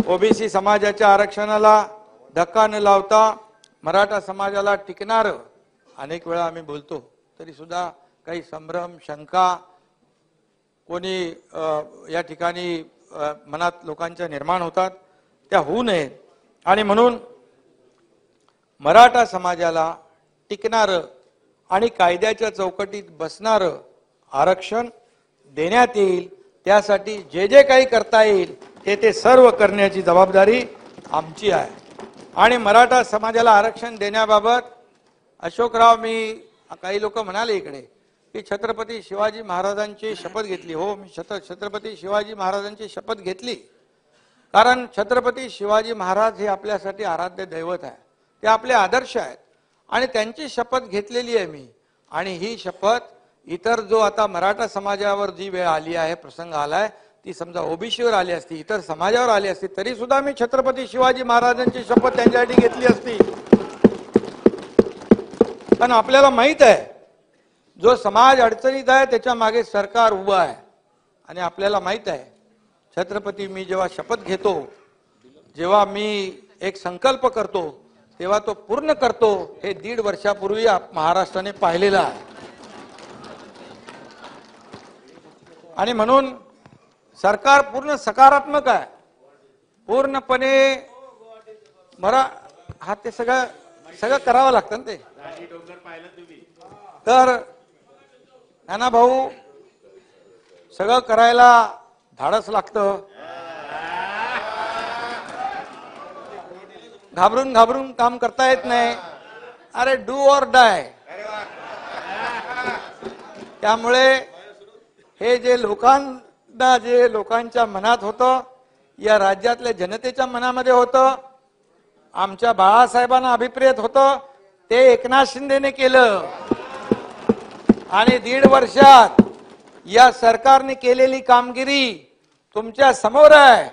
OBC समाजाच्या आरक्षणाला धक्का न लावता मराठा समाजाला टिकणार अनेक वेळा आम्ही बोलतो तरी सुद्धा काही संभ्रम शंका कोणी या ठिकाणी मनात लोकांच्या निर्माण होतात त्या होऊ नये आणि म्हणून मराठा समाजाला टिकणार आणि कायद्याच्या चौकटीत बसणार आरक्षण देण्यात येईल। त्यासाठी जे जे काही करता येईल ते सर्व करण्याची जबाबदारी आमची आहे। आणि मराठा समाजाला आरक्षण देण्याबाबत अशोकराव मी काही लोक म्हणाले इकडे की छत्रपती शिवाजी महाराजांची शपथ घेतली। हो, मी छत्रपती शिवाजी महाराजांची शपथ घेतली कारण छत्रपती शिवाजी महाराज हे आपल्यासाठी आराध्य दैवत आहे, ते आपले आदर्श आहेत आणि त्यांची शपथ घेतलेली आहे मी। आणि ही शपथ इतर जो आता मराठा समाजावर जी वेळ आली आहे प्रसंग आलाय ती समजा ओबीसीवर आली असती इतर समाजावर आली असती तरी सुद्धा मी छत्रपती शिवाजी महाराजांची शपथ त्यांच्यासाठी घेतली असती। पण आपल्याला माहित आहे जो समाज अडचणीत आहे त्याच्या मागे सरकार उभं आहे आणि आपल्याला माहित आहे छत्रपती मी जेव्हा शपथ घेतो जेव्हा मी एक संकल्प करतो तेव्हा तो पूर्ण करतो हे 1.5 वर्षापूर्वी महाराष्ट्राने पाहिलेलं आहे। आणि म्हणून सरकार पूर्ण सकारात्मक आहे पूर्णपणे हा ते सगळं करावं लागतं ना ते। तर नाना भाऊ सगळं करायला धाडस लागतं, घाबरून काम करता येत नाही। अरे डू ऑर डाय। त्यामुळे हे जे लोकांच्या मनात होतं या राज्यातल्या जनतेच्या मनामध्ये होतं आमच्या बाळासाहेबांना अभिप्रेत होतं ते एकनाथ शिंदेने केलं आणि 1.5 वर्षात या सरकारने केलेली कामगिरी तुमच्या समोर आहे।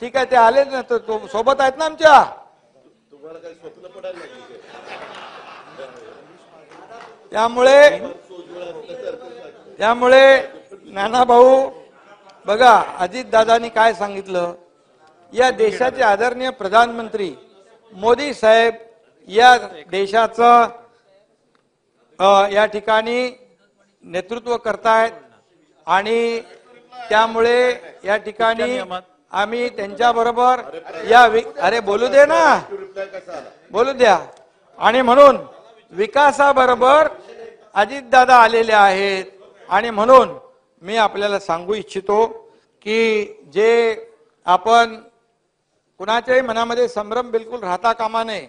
ठीक आहे ते आले ना तो सोबत आहेत ना आमच्या। त्यामुळे नाना भाऊ बघा अजित दादांनी काय सांगितलं या देशाचे आदरणीय प्रधानमंत्री मोदी साहेब या देशाचं या ठिकाणी नेतृत्व करतायत आणि त्यामुळे या ठिकाणी आम्ही त्यांच्या बरोबर अरे बोलू दे ना बोलू द्या। आणि म्हणून विकासाबरोबर अजितदादा आलेले आहेत आणि म्हणून मी आपल्याला सांगू इच्छितो की जे आपण कुणाच्याही मनामध्ये संभ्रम बिलकुल राहता कामा नये।